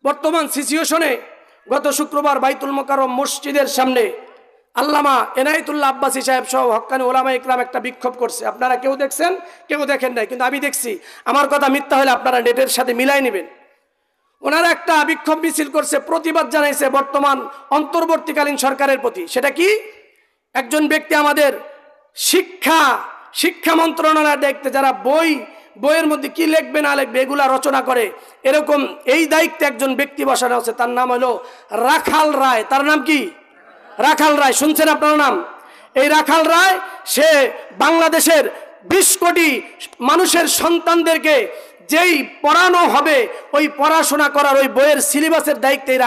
বর্তমান সিচুয়েশনে গত শুক্রবার বাইতুল মোকাররম মসজিদের সামনে আল্লামা এনায়েতুল্লাহ আব্বাসী সাহেব সহ হক্কানি ওলামা ইকরাম একটা বিক্ষোভ করছে। আপনারা কেউ দেখছেন, কেউ দেখেন নাই, কিন্তু আমি দেখছি। আমার কথা মিথ্যা হলে আপনারা নেটের সাথে মিলাই নেবেন। ওনারা একটা বিক্ষোভ মিছিল করছে, প্রতিবাদ জানাইছে বর্তমান অন্তর্বর্তীকালীন সরকারের প্রতি। সেটা কি? একজন ব্যক্তি আমাদের শিক্ষা মন্ত্রণালয়ের দায়িত্বে, যারা বইয়ের মধ্যে কি লিখবে না লিখবে এগুলা রচনা করে, এরকম এই দায়িত্বে একজন ব্যক্তি বসানো আছে। তার নাম হলো রাখাল রায়। তার নাম কি? রাখাল রায়। শুনছেন আপনার নাম? এই রাখাল রায় সে বাংলাদেশের 20 কোটি মানুষের সন্তানদেরকে যেই পড়ানো হবে ওই পড়াশোনা করার ওই বইয়ের সিলেবাসের দায়িত্বে এই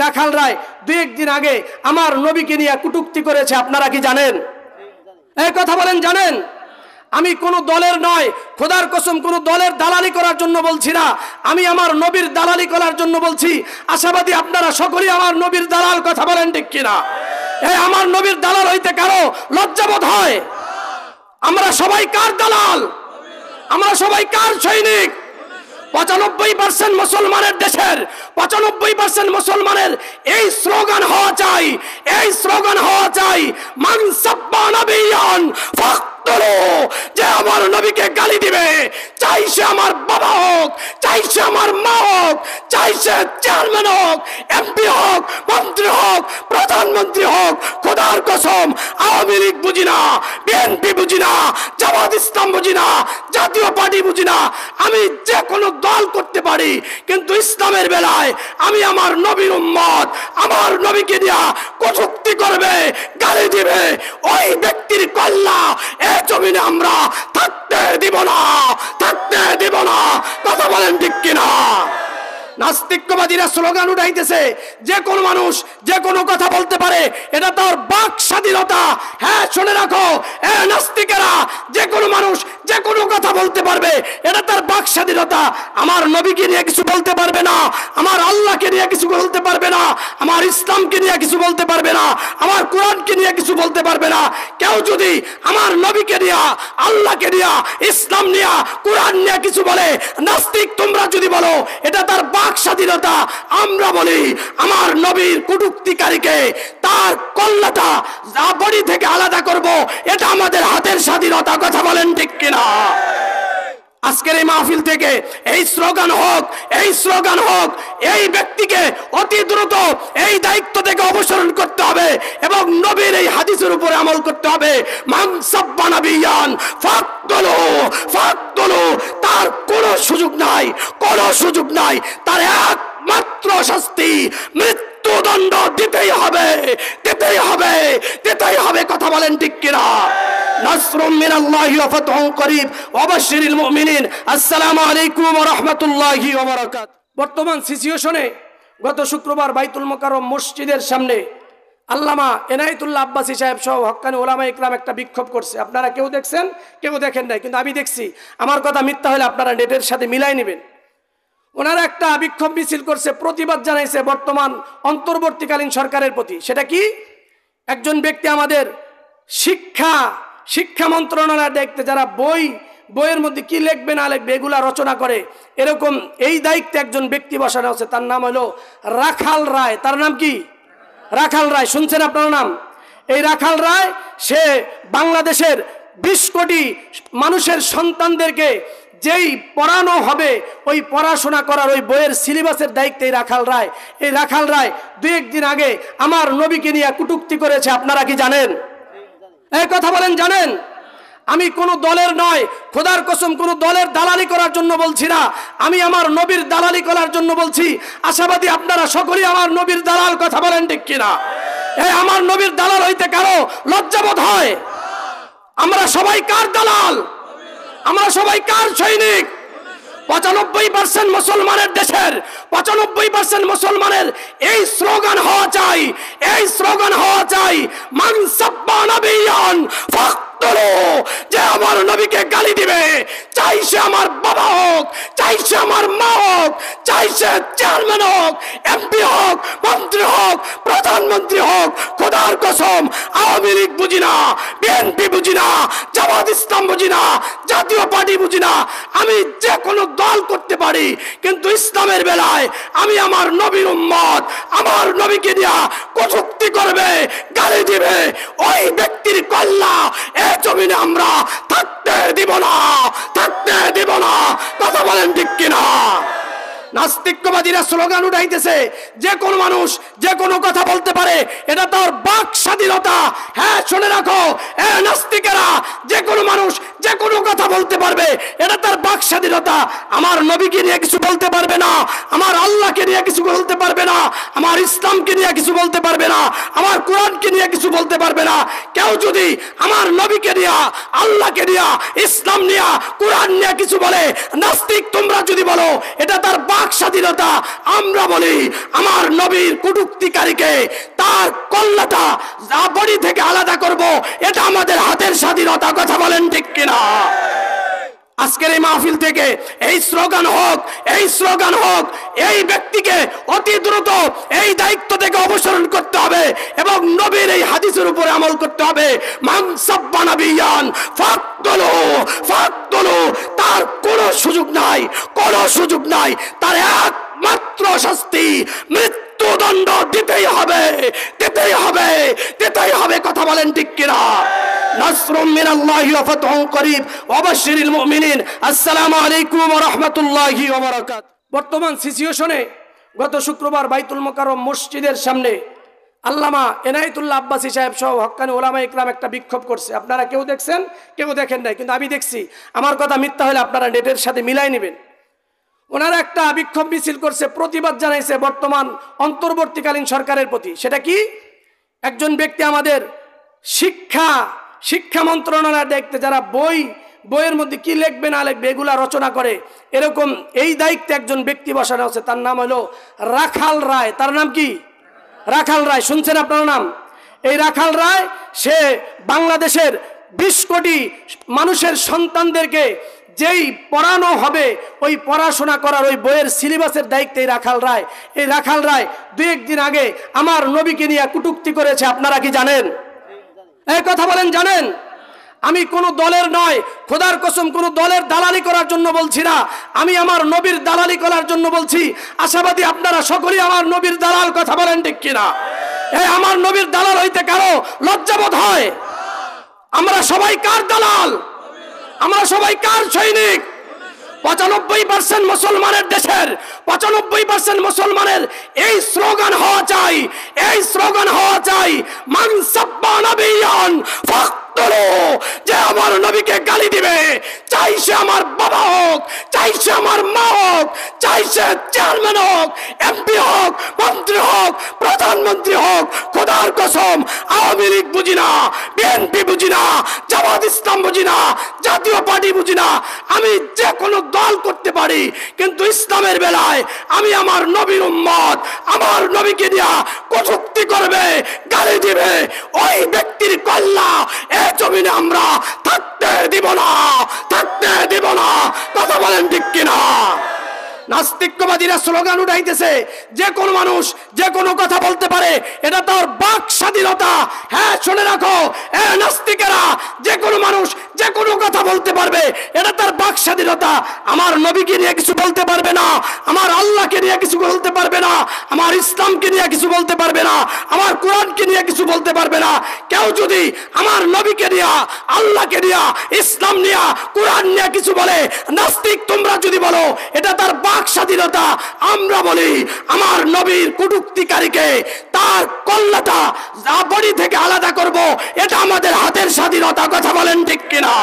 রাখাল রায় 2-1 দিন আগে আমার নবীকে নিয়ে কটূক্তি করেছে। আপনারা কি জানেন? এই কথা বলেন, জানেন? আমি কোন দলের নয়, খোদার কসম কোন দলের দালালি করার জন্য বলছি না, আমি আমার নবীর দালালি করার জন্য বলছি। আশাবাদী আপনারা সকলেই আমার নবীর দালাল। কথা বলেন ঠিক কিনা? এই আমার নবীর দালাল হইতে কারো লজ্জাবোধ হয়? আমরা সবাই কার দালাল? আমরা সবাই কার সৈনিক? 95% মুসলমানের দেশের 95% মুসলমানের এই স্লোগান হওয়া চাই, মান সাব্বা নবিয়ান ফাকতুলু। যে আমার নবীকে গালি দিবে, চাই সে আমার বাবা হোক, চাই সে আমার মা হোক, চাই সে চেয়ারম্যান হোক, এমপি হোক, মন্ত্রী হোক, প্রধানমন্ত্রী হোক, খোদার কসম আওয়ামী লীগ বুঝি না, বিএনপি বুঝি না, জামাত ইসলাম বুঝি না, জাতীয় পার্টি বুঝি না, আমি যে কোনো দল করতে পারি, কিন্তু ইসলামের বেলায় আমি আমার নবীর উম্মত, আমার নবীকে দিয়া কটূক্তি করবে, গালি দিবে, ওই ব্যক্তির কল্লা এ জমিনে আমরা থাকতে দিব না। কথা বলেন ঠিক কিনা? নাস্তিকবাদীরা স্লোগান উঠাইতেছে, যে কোনো মানুষ যে কোনো কথা বলতে পারে, এটা তার বাক স্বাধীনতা। হ্যাঁ, শুনে রাখো এ নাস্তিকেরা, যে কোনো মানুষ যে কোনো কথা বলতে পারবে, এটা তার বাক স্বাধীনতা। আমার নবীকে নিয়ে কিছু বলতে পারবে না, আমার আল্লাহকে নিয়ে কিছু বলতে পারবে না, আমার ইসলামকে নিয়ে কিছু বলতে পারবে না, আমার কোরআনকে নিয়ে কিছু বলতে পারবে না। কেউ যদি আমার নবীকে নিয়ে, আল্লাহকে নিয়ে, ইসলাম নিয়ে, কোরআন নিয়ে কিছু বলে, নাস্তিক তোমরা যদি বলো, এটা তার বাক স্বাধীনতা। আমরা বলি আমার নবীর কটূক্তিকারীকে তার কল্লাটা বডি থেকে আলাদা করব, এটা আমাদের হাতের স্বাধীনতা। কথা বলেন ঠিক কিনা? আজকের এই মাহফিল থেকে এই স্লোগান হোক, এই ব্যক্তিকে অতি দ্রুত এই দায়িত্ব থেকে অবসরণ করতে হবে এবং নবীর এই হাদিসের উপরে আমল করতে হবে। মান সাব্বা নবিয়ান ফাকতুলু। তার কোনো সুযোগ নাই, তার একমাত্র শাস্তি মৃত্যুদণ্ড দিতেই হবে। কথা বলেন ঠিক কিনা? নাসরুম মিনাল্লাহি ওয়া ফাতহুন করিব ওয়া বাশশিরিল মুমিনিন। আসসালামু আলাইকুম ওয়া রাহমাতুল্লাহি ওয়া বারাকাতুহু। বর্তমান সিচুয়েশনে গত শুক্রবার বাইতুল মোকাররম মসজিদের সামনে আল্লামা এনায়েতুল্লাহ আব্বাসী সাহেব সহ হক্কানি ওলামা ইকরাম একটা বিক্ষোভ করছে। আপনারা কেউ দেখছেন, কেউ দেখেন নাই, কিন্তু আমি দেখছি। আমার কথা মিথ্যা হলে আপনারা নেটের সাথে মিলাই নেবেন। ওনারা একটা বিক্ষোভ মিছিল করছে, প্রতিবাদ জানাইছে বর্তমান অন্তর্বর্তীকালীন সরকারের প্রতি। সেটা কি? একজন ব্যক্তি আমাদের শিক্ষা মন্ত্রণালয়ের দায়িত্বে, যারা বইয়ের মধ্যে কি লিখবে না লিখবে এগুলা রচনা করে, এরকম এই দায়িত্বে একজন ব্যক্তি বসানো আছে। তার নাম হলো রাখাল রায়। তার নাম কি? রাখাল রায়। শুনছেন আপনার নাম? এই রাখাল রায় সে বাংলাদেশের 20 কোটি মানুষের সন্তানদেরকে যেই পড়ানো হবে ওই পড়াশোনা করার ওই বইয়ের সিলেবাসের দায়িত্বে এই রাখাল রায় 2-1 দিন আগে আমার নবীকে নিয়ে কটূক্তি করেছে। আপনারা কি জানেন? এই কথা বলেন, জানেন? আমি কোন দলের নয়, খোদার কসম কোন দলের দালালি করার জন্য বলছি না, আমি আমার নবীর দালালি করার জন্য বলছি। আশাবাদী আপনারা সকলেই আমার নবীর দালাল। কথা বলেন ঠিক কিনা? এই আমার নবীর দালাল হইতে কারো লজ্জাবোধ হয়? আমরা সবাই কার দালাল? আমরা সবাই কার সৈনিক? 95% মুসলমানের দেশের 95% মুসলমানের এই স্লোগান হওয়া চাই, মান সাব্বা নবিয়ান ফাকতুলু। তোলো যে আমার নবীকে গালি দিবে, চাই সে আমার বাবা হোক, চাই সে আমার মা হোক, চাই সে চেয়ারম্যান হোক, এমপি হোক, মন্ত্রী হোক, প্রধানমন্ত্রী হোক, খোদার কসম আওয়ামী লীগ বুঝি না, বিএনপি বুঝি না, জামাত ইসলাম বুঝি না, জাতীয় পার্টি বুঝি না, আমি যে কোনো দল করতে পারি, কিন্তু ইসলামের বেলায় আমি আমার নবীর উম্মত, আমার নবীকে দিয়া কটূক্তি করবে, গালি দিবে, ওই ব্যক্তির কল্লা এ জমিনে আমরা থাকতে দিব না, থাকতে দিব না। কথা বলেন ঠিক কিনা? নাস্তিকবাদীরা স্লোগান উঠাইতেছে যে কোন মানুষ যে কোনো কথা বলতে পারে, এটা তার বাক স্বাধীনতা। হ্যাঁ, শুনে রাখো নাস্তিকেরা, যে কোনো মানুষ যে কোনো কথা বলতে পারবে, এটা তার বাক স্বাধীনতা। আমার নবীকে নিয়ে কিছু বলতে পারবে না, আমার আল্লাহকে নিয়ে কিছু বলতে পারবে না, আমার ইসলামকে নিয়ে কিছু বলতে পারবে না, আমার কোরআনকে নিয়ে কিছু বলতে পারবে না। কেউ যদি আমার নবীকে নিয়ে, আল্লাহকে নিয়ে, ইসলাম নিয়ে, কোরআন নিয়ে কিছু বলে, নাস্তিক তোমরা যদি বলো, এটা তার বাক স্বাধীনতা। আমরা বলি আমার নবীর কটূক্তিকারীকে তার কল্লাটা বডি থেকে আলাদা করব, এটা আমাদের হাতের স্বাধীনতা। কথা বলেন ঠিক কিনা? আজকের এই মাহফিল থেকে এই স্লোগান হোক, এই স্লোগান হোক, এই ব্যক্তিকে অতি দ্রুত এই দায়িত্ব থেকে অবসরণ করতে হবে এবং নবীর এই হাদিসের উপরে আমল করতে হবে। মান সাব্বা নাবিয়ান ফাকতুলু ফাকতুলু, তার কোনো সুযোগ নাই, কোনো সুযোগ নাই, তার একমাত্র শাস্তি মৃত্যুদণ্ড দিতেই হবে, দিতেই হবে, দিতেই হবে। কথা বলেন ঠিক কিনা? নাসরুম মিনাল্লাহি ওয়া ফাতহুন করিব ওয়া বাশশিরিল মুমিনিন। আসসালামু আলাইকুম ওয়া রাহমাতুল্লাহি ওয়া বারাকাতুহু। বর্তমান সিচুয়েশনে গত শুক্রবার বাইতুল মোকাররম মসজিদের সামনে আল্লামা এনায়েতুল্লাহ আব্বাসী সাহেব সহ হক্কানি ওলামা ইকরাম একটা বিক্ষোভ করছে। আপনারা কেউ দেখছেন, কেউ দেখেন নাই, কিন্তু আমি দেখছি। আমার কথা মিথ্যা হলে আপনারা নেটের সাথে মিলাই নেবেন। ওনারা একটা বিক্ষোভ মিছিল করছে, প্রতিবাদ জানাইছে বর্তমান অন্তর্বর্তীকালীন সরকারের প্রতি। সেটা কি? একজন ব্যক্তি আমাদের শিক্ষা মন্ত্রণালয়ের দায়িত্বে, যারা বইয়ের মধ্যে কি লিখবে না লিখবে এগুলা রচনা করে, এরকম এই দায়িত্বে একজন ব্যক্তি বসানো আছে। তার নাম হলো রাখাল রায়। তার নাম কি? রাখাল রায়। শুনছেন আপনার নাম? এই রাখাল রায়, সে বাংলাদেশের 20 কোটি মানুষের সন্তানদেরকে যেই পড়ানো হবে, ওই পড়াশোনা করার ওই বইয়ের সিলেবাসের দায়িত্বে রাখাল রায়। এই রাখাল রায় 2-1 দিন আগে আমার নবীকে নিয়ে কটূক্তি করেছে। আপনারা কি জানেন? এই কথা বলেন, জানেন? আমি কোন দলের নয়, খোদার কসম কোন দলের দালালি করার জন্য বলছি না, আমি আমার নবীর দালালি করার জন্য বলছি। আশাবাদী আপনারা সকলেই আমার নবীর দালাল। কথা বলেন ঠিক কিনা? এই আমার নবীর দালাল হইতে কারো লজ্জাবোধ হয়? আমরা সবাই কার দালাল? আমরা সবাই কার সৈনিক? 95% মুসলমানের দেশের 95% মুসলমানের এই স্লোগান হওয়া চাই, এই স্লোগান হওয়া চাই, মান সাব্বা নাবিয়ান ফাকতুলু, যে আমার নবীকে গালি দিবে, চাই সে আমার বাবা হোক, চাই সে আমার মা হোক, চাই সে চেয়ারম্যান হোক, এমপি হোক, মন্ত্রী হোক, প্রধানমন্ত্রী হোক, খোদার কসম আওয়ামী লীগ বুঝি না, বিএনপি বুঝি না, জামাত ইসলাম বুঝি না, জাতীয় পার্টি বুঝি না, আমি যে কোনো দল করতে পারি, কিন্তু ইসলামের বেলায় আমি আমার নবীর উম্মত, আমার নবীকে দিয়া কটূক্তি করবে, গালি দিবে, ওই ব্যক্তির কল্লা এ জমিনে আমরা থাকতে দিব না, থাকতে দিব না। কথা বলেন ঠিক কিনা? নাস্তিকবাদীরা স্লোগান উঠাইতেছে যে কোন মানুষ যে কোনো কথা বলতে পারে, এটা তার বাক স্বাধীনতা। হ্যাঁ, শুনে রাখো নাস্তিকেরা, যে কোনো মানুষ যে কোনো কথা বলতে পারবে, এটা তার বাক স্বাধীনতা। আমার নবীকে নিয়ে কিছু বলতে পারবে না, আমার আল্লাহকে নিয়ে কিছু বলতে পারবে না, আমার ইসলামকে নিয়ে কিছু বলতে পারবে না, আমার কোরআনকে নিয়ে কিছু বলতে পারবে না। কেউ যদি আমার নবীকে নিয়ে, আল্লাহকে নিয়ে, ইসলাম নিয়ে, কোরআন নিয়ে কিছু বলে, নাস্তিক তোমরা যদি বলো, এটা তার বাক স্বাধীনতা। আমরা বলি আমার নবীর কটূক্তিকারীকে তার কল্লাটা বডি থেকে আলাদা করব, এটা আমাদের হাতের স্বাধীনতা। কথা বলেন ঠিক কিনা?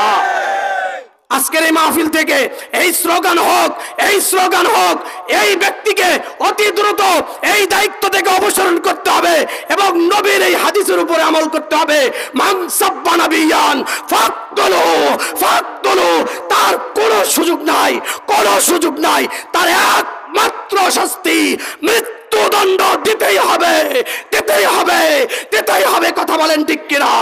আজকের এই মাহফিল থেকে এই স্লোগান হোক, এই স্লোগান হোক, এই ব্যক্তিকে অতি দ্রুত এই দায়িত্ব থেকে অবসরণ করতে হবে এবং নবীর এই হাদিসের উপরে আমল করতে হবে। মান সাব্বা নাবিয়ান ফাকতুলু ফাকতুলু, তার কোনো সুযোগ নাই, কোনো সুযোগ নাই, তার একমাত্র শাস্তি মৃত্যুদণ্ড দিতেই হবে, দিতেই হবে, দিতেই হবে। কথা বলেন ঠিক কিনা?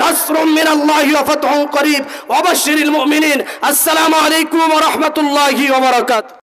নাসরুম মিনাল্লাহি ওয়া ফাতহুন করিব ওয়া বাশশিরিল মুমিনিন। আসসালামু আলাইকুম ওয়া রাহমাতুল্লাহি ওয়া বারাকাতুহু।